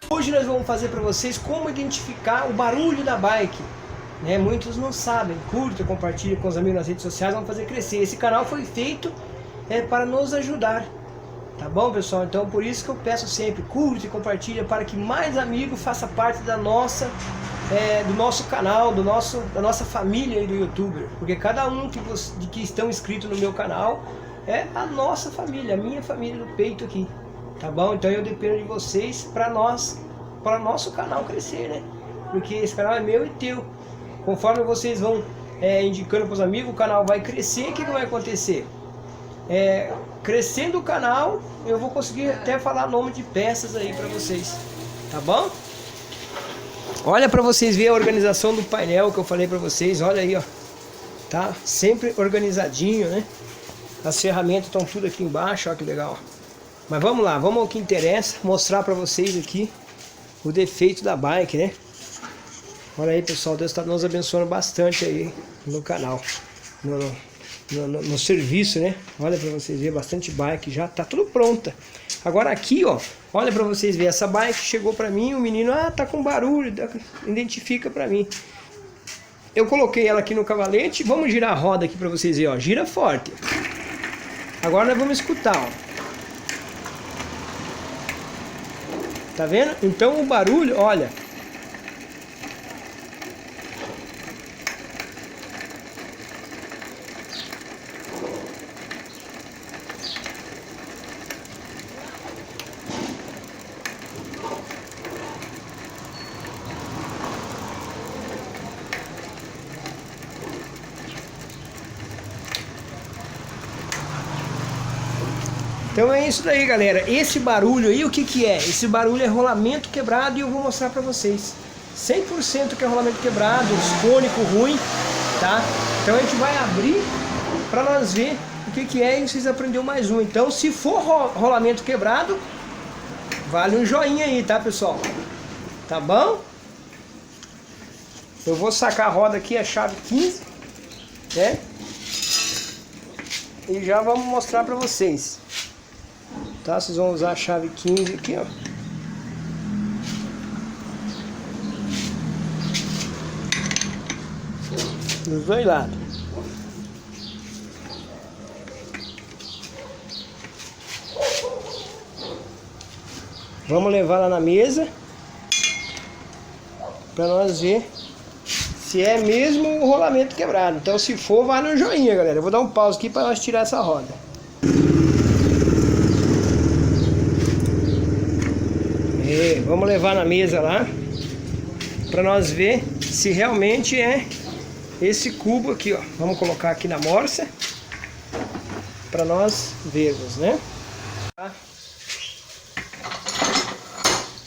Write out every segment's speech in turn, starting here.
Hoje nós vamos fazer para vocês como identificar o barulho da bike, né? Muitos não sabem. Curta, compartilha com os amigos nas redes sociais, vamos fazer crescer. Esse canal foi feito para nos ajudar, tá bom, pessoal? Então por isso que eu peço sempre, curte e compartilha para que mais amigos façam parte da nossa, do nosso canal, da nossa família aí do YouTuber. Porque cada um que estão inscritos no meu canal é a nossa família, a minha família do peito aqui, tá bom? Então eu dependo de vocês para nosso canal crescer, né? Porque esse canal é meu e teu. Conforme vocês vão indicando para os amigos, o canal vai crescer. O que vai acontecer? Crescendo o canal, eu vou conseguir até falar nome de peças aí para vocês, tá bom? Olha para vocês verem a organização do painel que eu falei para vocês. Olha aí, ó, tá sempre organizadinho, né? As ferramentas estão tudo aqui embaixo, ó, que legal. Mas vamos lá, vamos ao que interessa, mostrar para vocês aqui o defeito da bike, né? Olha aí, pessoal, Deus está nos abençoando bastante aí no canal, no serviço, né? Olha para vocês verem, bastante bike, já tá tudo pronta. Agora aqui, ó, olha para vocês verem, essa bike chegou para mim, o menino, tá com barulho, identifica para mim. Eu coloquei ela aqui no cavalete, vamos girar a roda aqui para vocês verem, ó, gira forte. Agora nós vamos escutar, ó. Tá vendo? Então o barulho, olha. Então é isso daí, galera. Esse barulho aí, o que é? Esse barulho é rolamento quebrado e eu vou mostrar pra vocês. 100% que é rolamento quebrado, cônico ruim, tá? Então a gente vai abrir pra nós ver o que é e vocês aprenderam mais um. Então se for rolamento quebrado, vale um joinha aí, tá, pessoal? Tá bom? Eu vou sacar a roda aqui, a chave 15, né? E já vamos mostrar pra vocês. Tá? Vocês vão usar a chave 15 aqui, ó. Dos dois lados. Vamos levar lá na mesa para nós ver se é mesmo o rolamento quebrado. Então se for, vale um joinha, galera. Eu vou dar um pause aqui para nós tirar essa roda. Vamos levar na mesa lá para nós ver se realmente é esse cubo aqui, ó. Vamos colocar aqui na morsa para nós vermos, né?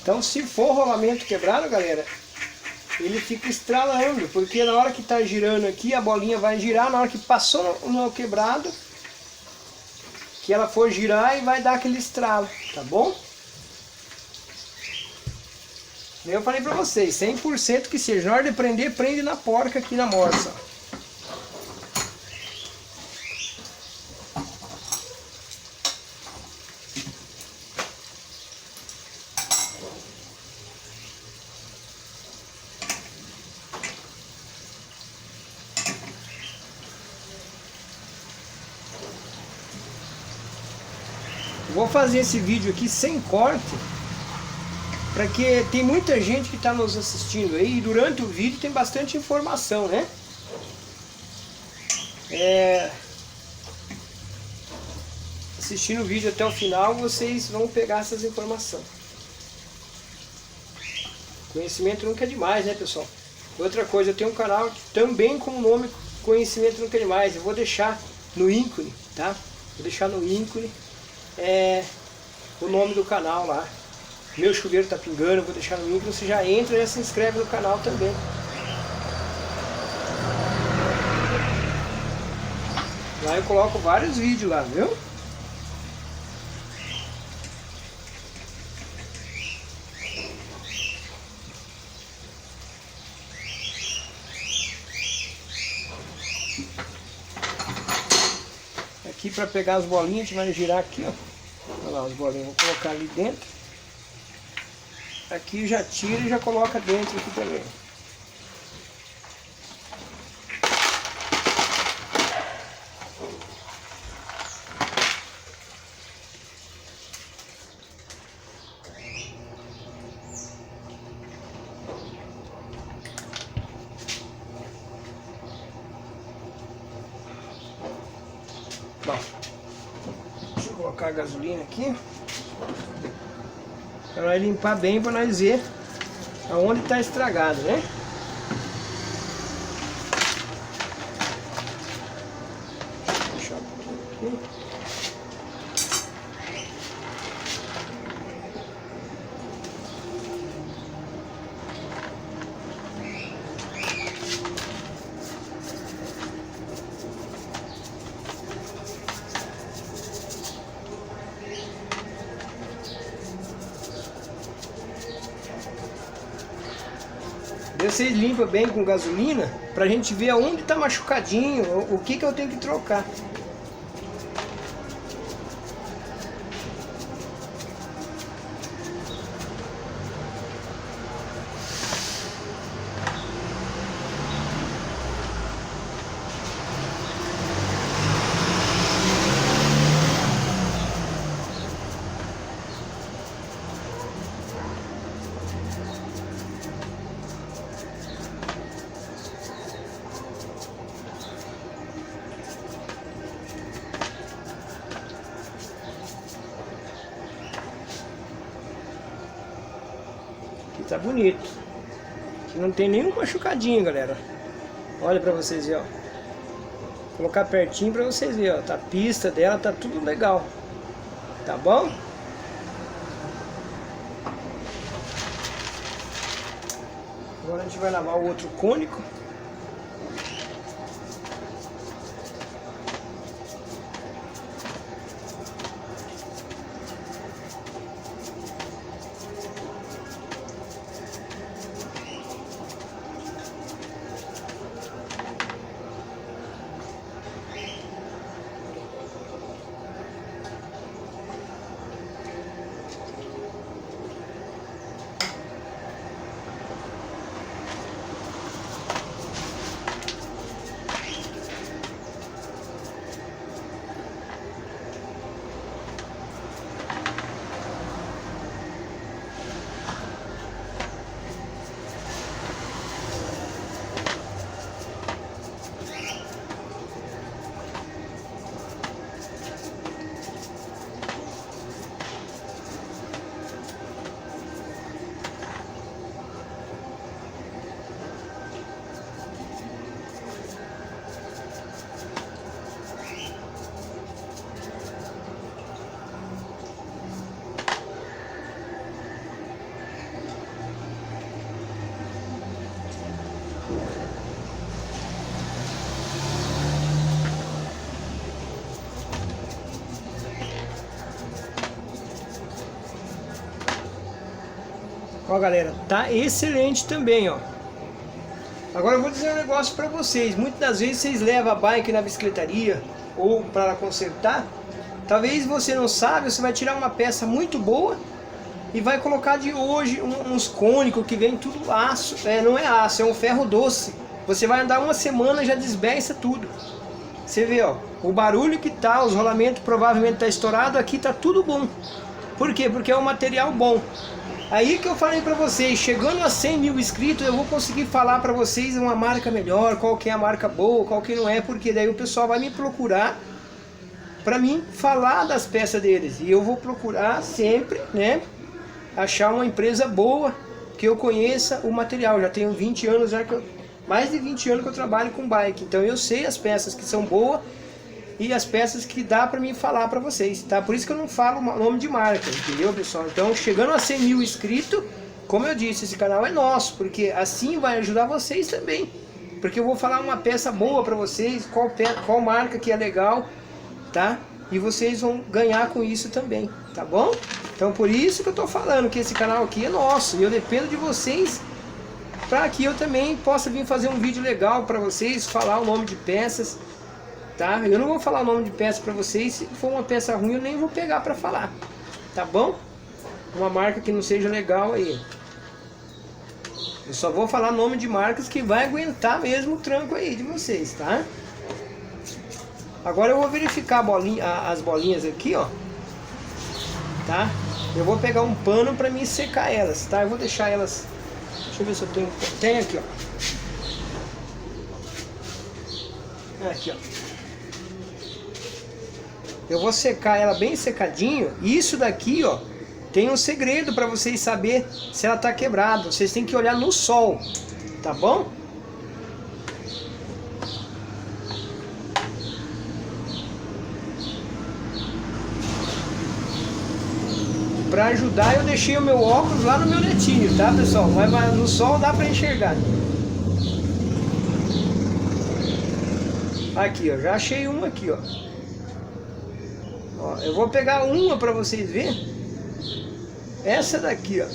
Então, se for rolamento quebrado, galera, ele fica estralando, porque na hora que tá girando aqui, a bolinha vai girar, na hora que passou no quebrado, que ela for girar e vai dar aquele estralo, tá bom? Eu falei pra vocês, 100% que seja. Na hora de prender, prende na porca aqui na morsa. Vou fazer esse vídeo aqui sem corte, porque tem muita gente que está nos assistindo aí e durante o vídeo tem bastante informação, né? Assistindo o vídeo até o final, vocês vão pegar essas informações. Conhecimento nunca é demais, né, pessoal? Outra coisa, eu tenho um canal também com o nome Conhecimento Nunca é Demais. Eu vou deixar no ícone, tá? Vou deixar no ícone o nome do canal lá. Meu chuveiro tá pingando, vou deixar no link, você já entra e já se inscreve no canal também. Lá eu coloco vários vídeos lá, viu? Aqui para pegar as bolinhas, a gente vai girar aqui, ó. Olha lá as bolinhas, vou colocar ali dentro. Aqui já tira e já coloca dentro aqui também. Bom, deixa eu colocar a gasolina aqui para nós limpar bem, para nós ver aonde está estragado, né? Deixa eu aqui. Vocês limpam bem com gasolina pra gente ver aonde tá machucadinho, o que eu tenho que trocar. Tá bonito. Aqui não tem nenhum machucadinho, galera. Olha pra vocês verem, ó. Vou colocar pertinho pra vocês verem, ó. Tá a pista dela, tá tudo legal. Tá bom? Agora a gente vai lavar o outro cônico. Ó, galera, tá excelente também, ó. Agora eu vou dizer um negócio pra vocês. Muitas das vezes vocês levam a bike na bicicletaria ou para consertar. Talvez você não sabe, você vai tirar uma peça muito boa e vai colocar de hoje uns cônicos que vem tudo aço. Não é aço, é um ferro doce. Você vai andar uma semana e já desbeça tudo. Você vê, ó, o barulho que tá, os rolamentos provavelmente tá estourado, aqui tá tudo bom. Por quê? Porque é um material bom. Aí que eu falei pra vocês, chegando a 100 mil inscritos, eu vou conseguir falar pra vocês uma marca melhor, qual que é a marca boa, qual que não é, porque daí o pessoal vai me procurar pra mim falar das peças deles. E eu vou procurar sempre, né, achar uma empresa boa, que eu conheça o material. Já tenho 20 anos, mais de 20 anos que eu trabalho com bike, então eu sei as peças que são boas e as peças que dá pra mim falar pra vocês, tá? Por isso que eu não falo nome de marca, entendeu, pessoal? Então, chegando a 100 mil inscritos, como eu disse, esse canal é nosso, porque assim vai ajudar vocês também. Porque eu vou falar uma peça boa pra vocês, qual marca que é legal, tá? E vocês vão ganhar com isso também, tá bom? Então, por isso que eu tô falando que esse canal aqui é nosso, e eu dependo de vocês para que eu também possa vir fazer um vídeo legal pra vocês, falar o nome de peças, tá? Eu não vou falar o nome de peça para vocês, se for uma peça ruim eu nem vou pegar para falar, tá bom? Uma marca que não seja legal aí. Eu só vou falar nome de marcas que vai aguentar mesmo o tranco aí de vocês, tá? Agora eu vou verificar as bolinhas aqui, ó. Tá? Eu vou pegar um pano para mim secar elas, tá? Eu vou deixar elas... Deixa eu ver se eu tenho... Tem aqui, ó. Aqui, ó. Eu vou secar ela bem secadinho. Isso daqui, ó, tem um segredo para vocês saber se ela tá quebrada. Vocês têm que olhar no sol, tá bom? Para ajudar, eu deixei o meu óculos lá no meu netinho, tá, pessoal? Mas no sol dá para enxergar. Aqui, ó, já achei uma aqui, ó. Ó, eu vou pegar uma para vocês verem. Essa daqui, ó.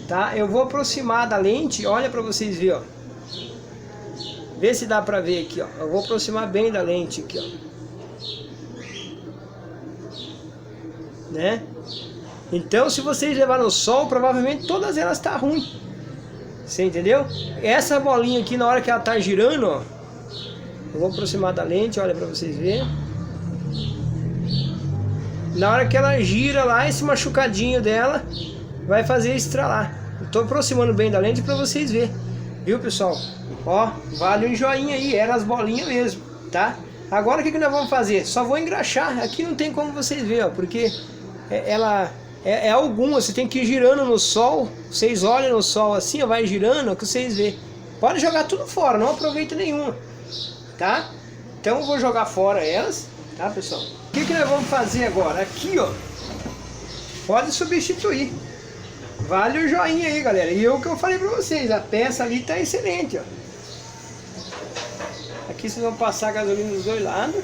Tá? Eu vou aproximar da lente, olha para vocês verem, ó. Vê se dá para ver aqui, ó. Eu vou aproximar bem da lente aqui, ó. Né? Então, se vocês levarem no sol, provavelmente todas elas tá ruim. Você entendeu? Essa bolinha aqui, na hora que ela tá girando, ó, eu vou aproximar da lente, olha pra vocês verem. Na hora que ela gira lá, esse machucadinho dela vai fazer estralar. Eu tô aproximando bem da lente pra vocês verem. Viu, pessoal? Ó, vale um joinha aí, eram as bolinhas mesmo, tá? Agora o que nós vamos fazer? Só vou engraxar. Aqui não tem como vocês verem, ó, porque ela é alguma, você tem que ir girando no sol. Vocês olham no sol assim, ó, vai girando, ó, que vocês vê. Pode jogar tudo fora, não aproveita nenhuma, tá? Então eu vou jogar fora elas, tá, pessoal? O que nós vamos fazer agora? Aqui, ó, pode substituir. Vale o joinha aí, galera. E o que eu falei pra vocês, a peça ali tá excelente, ó. Aqui vocês vão passar a gasolina dos dois lados.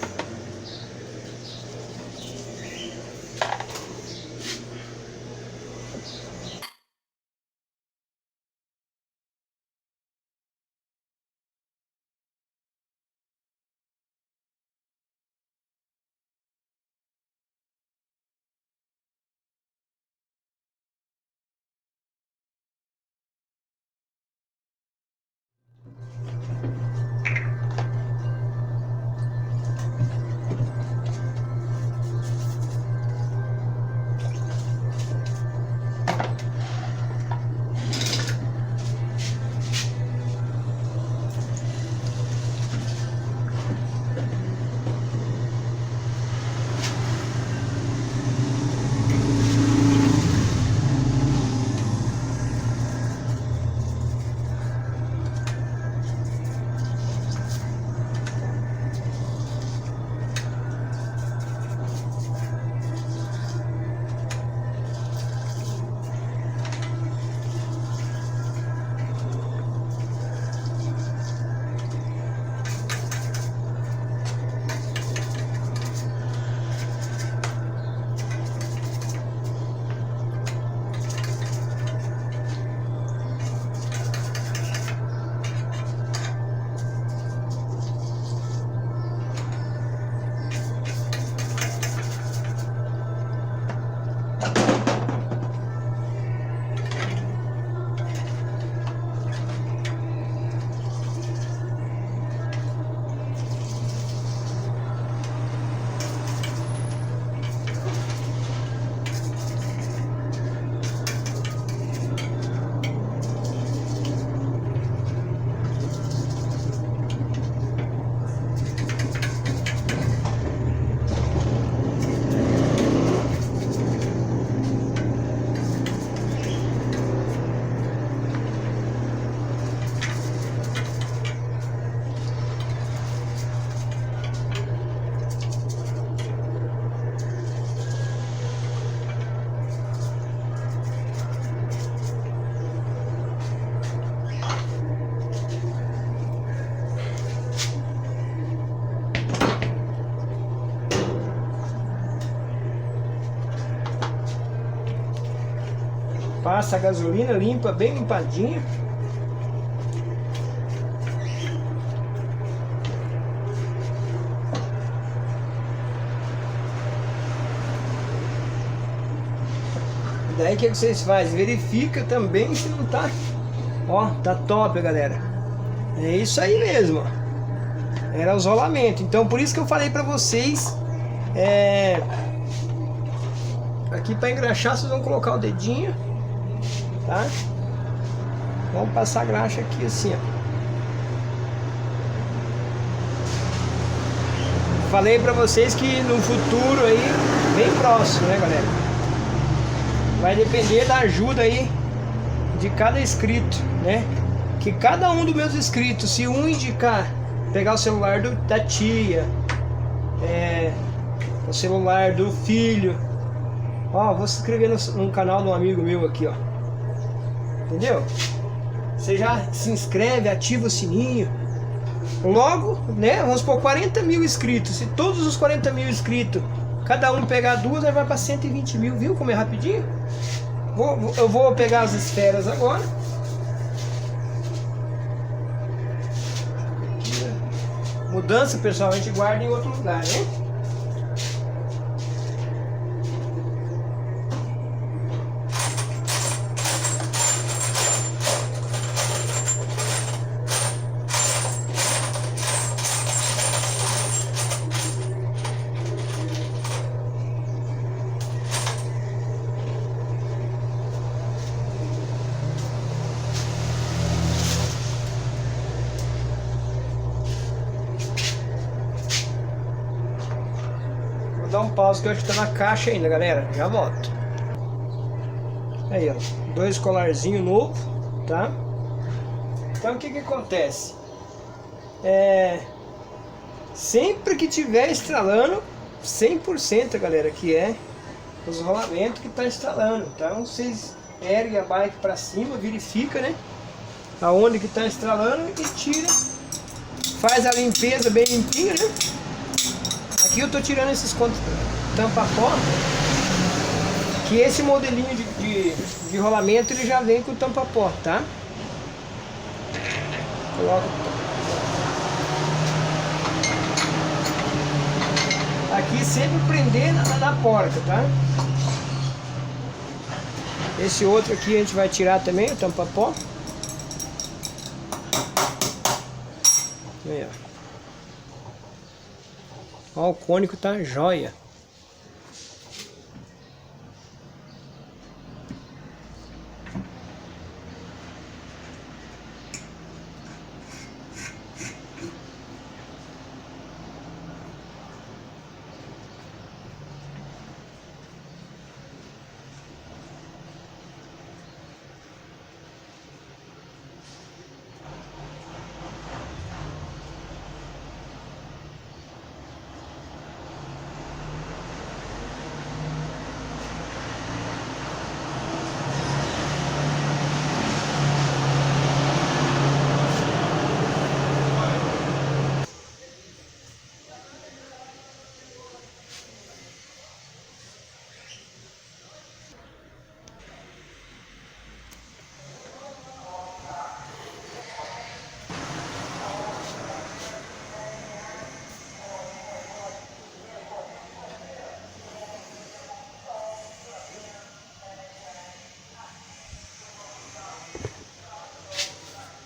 Passa a gasolina, limpa bem limpadinha. Daí o que vocês fazem? Verifica também se não tá. Ó, tá top, galera. É isso aí mesmo, ó. Era o isolamento. Então por isso que eu falei pra vocês, aqui para engraxar vocês vão colocar o dedinho, tá? Vamos passar a graxa aqui assim, ó. Falei pra vocês que no futuro aí, bem próximo, né, galera? Vai depender da ajuda aí de cada inscrito, né? Que cada um dos meus inscritos, se um indicar pegar o celular da tia, o celular do filho, ó, vou se inscrever no canal de um amigo meu aqui, ó. Entendeu? Você já se inscreve, ativa o sininho. Logo, né? Vamos por 40 mil inscritos. Se todos os 40 mil inscritos, cada um pegar duas, aí vai para 120 mil, viu como é rapidinho? Eu vou pegar as esferas agora. Mudança, pessoal, a gente guarda em outro lugar, né? Dar um pause que eu acho que tá na caixa ainda, galera. Já volto. Aí, ó. 2 colarzinhos novos, tá? Então o que acontece? Sempre que tiver estralando, 100%, galera, que é os rolamentos que tá estralando. Então vocês erguem a bike pra cima, verifica, né? Aonde que tá estralando e tira. Faz a limpeza bem limpinha, né? Aqui eu tô tirando esses tampa-pó, que esse modelinho de rolamento ele já vem com o tampa-pó, tá? Coloca. Aqui sempre prender na porta, tá? Esse outro aqui a gente vai tirar também, o tampa-pó. Aí, ó. Ó, o cônico tá jóia.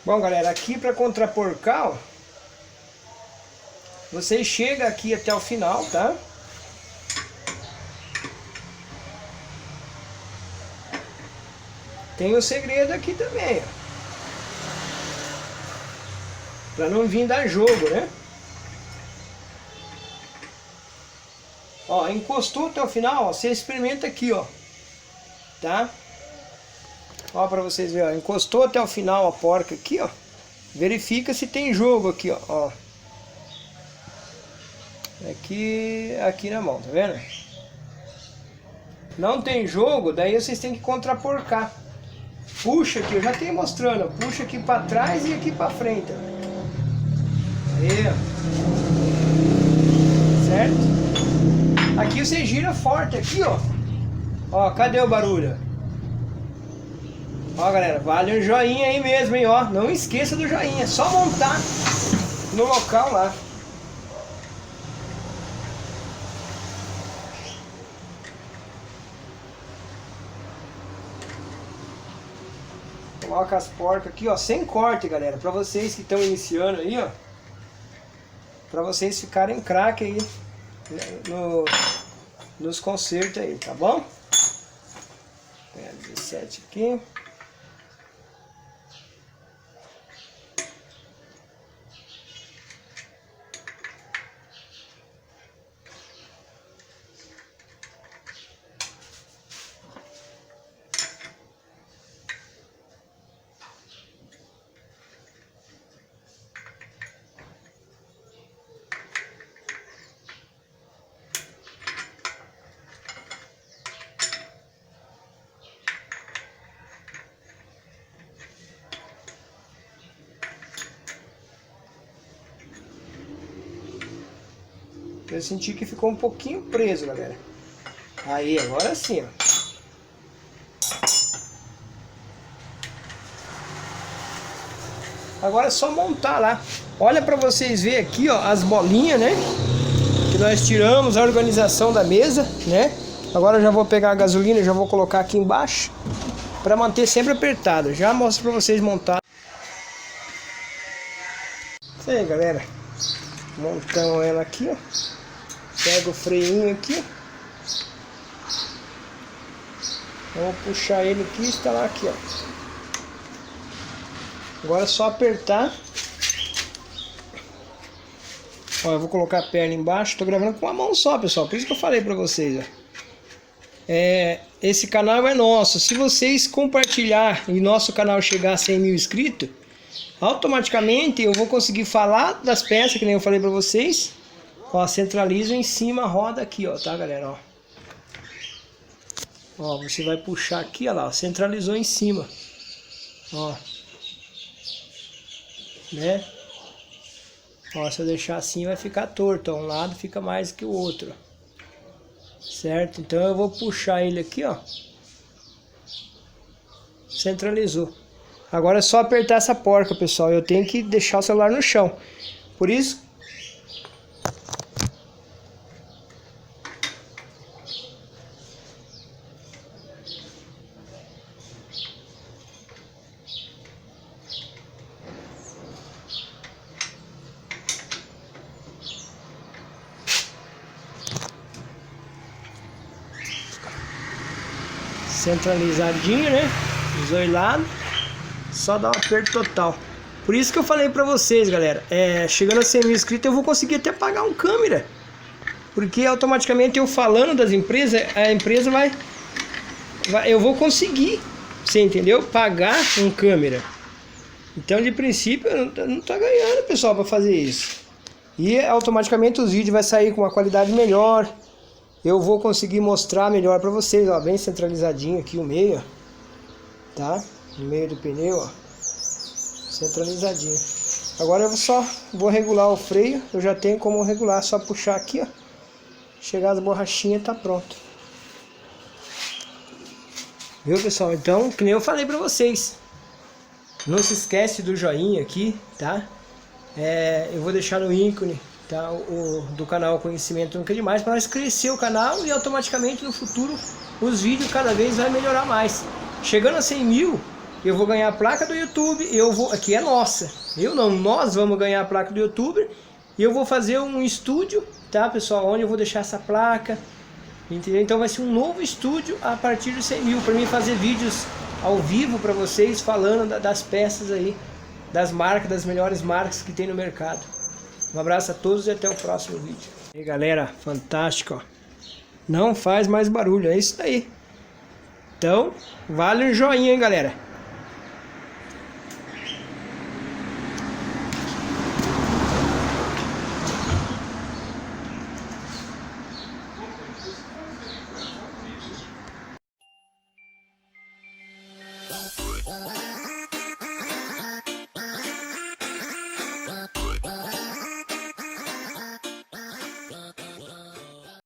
Bom, galera, aqui para contrapor cal, você chega aqui até o final, tá? Tem um segredo aqui também, ó. Pra não vir dar jogo, né? Ó, encostou até o final, ó, você experimenta aqui, ó. Tá? Ó, pra vocês verem, ó, encostou até o final a porca aqui, ó. Verifica se tem jogo aqui, ó. Aqui na mão, tá vendo? Não tem jogo, daí vocês têm que contraporcar. Puxa aqui, eu já tenho mostrando, ó. Puxa aqui pra trás e aqui pra frente, ó. Aí, ó. Certo? Aqui você gira forte aqui, ó. Ó, cadê o barulho? Ó, galera, vale um joinha aí mesmo, hein, ó. Não esqueça do joinha, é só montar no local lá. Coloca as porcas aqui, ó, sem corte, galera. Pra vocês que estão iniciando aí, ó. Pra vocês ficarem craque aí nos concertos aí, tá bom? 17 aqui. Eu senti que ficou um pouquinho preso, galera. Aí, agora sim, ó. Agora é só montar lá. Olha pra vocês verem aqui, ó, as bolinhas, né? Que nós tiramos, a organização da mesa, né? Agora eu já vou pegar a gasolina, já vou colocar aqui embaixo. Pra manter sempre apertado. Já mostro pra vocês montar. Isso aí, galera. Montamos ela aqui, ó. Pega o freinho aqui. Vamos puxar ele aqui e instalar aqui, ó. Agora é só apertar. Ó, eu vou colocar a perna embaixo. Tô gravando com uma mão só, pessoal. Por isso que eu falei pra vocês, ó. Esse canal é nosso. Se vocês compartilhar e nosso canal chegar a 100 mil inscritos, automaticamente eu vou conseguir falar das peças, que nem eu falei pra vocês. Ó, centraliza em cima a roda aqui, ó, tá, galera, ó. Ó, você vai puxar aqui, ó lá, ó, centralizou em cima. Ó. Né? Ó, se eu deixar assim vai ficar torto, ó. Um lado fica mais que o outro. Certo? Então eu vou puxar ele aqui, ó. Centralizou. Agora é só apertar essa porca, pessoal. Eu tenho que deixar o celular no chão. Por isso... centralizadinho, né? Os dois lados. Só dar um aperto total. Por isso que eu falei pra vocês, galera. Chegando a 100 mil inscritos eu vou conseguir até pagar um câmera. Porque automaticamente eu falando das empresas, a empresa vai eu vou conseguir, você entendeu? Pagar um câmera. Então de princípio eu não tô ganhando, pessoal, pra fazer isso. E automaticamente os vídeos vai sair com uma qualidade melhor. Eu vou conseguir mostrar melhor pra vocês, ó, bem centralizadinho aqui o meio, ó, tá? No meio do pneu, ó, centralizadinho. Agora eu só vou regular o freio, eu já tenho como regular, só puxar aqui, ó, chegar as borrachinhas, tá pronto. Viu, pessoal? Então, que nem eu falei pra vocês, não se esquece do joinha aqui, tá? Eu vou deixar no ícone, tá, do canal Conhecimento Nunca é Demais, para nós crescer o canal e automaticamente no futuro os vídeos cada vez vai melhorar mais. Chegando a 100 mil, eu vou ganhar a placa do YouTube, aqui é nossa, nós vamos ganhar a placa do YouTube e eu vou fazer um estúdio, tá, pessoal, onde eu vou deixar essa placa, entendeu? Então vai ser um novo estúdio a partir de 100 mil, para mim fazer vídeos ao vivo para vocês, falando das peças aí, das marcas, das melhores marcas que tem no mercado. Um abraço a todos e até o próximo vídeo. E aí, galera, fantástico, ó. Não faz mais barulho, é isso daí. Então, vale um joinha, hein, galera.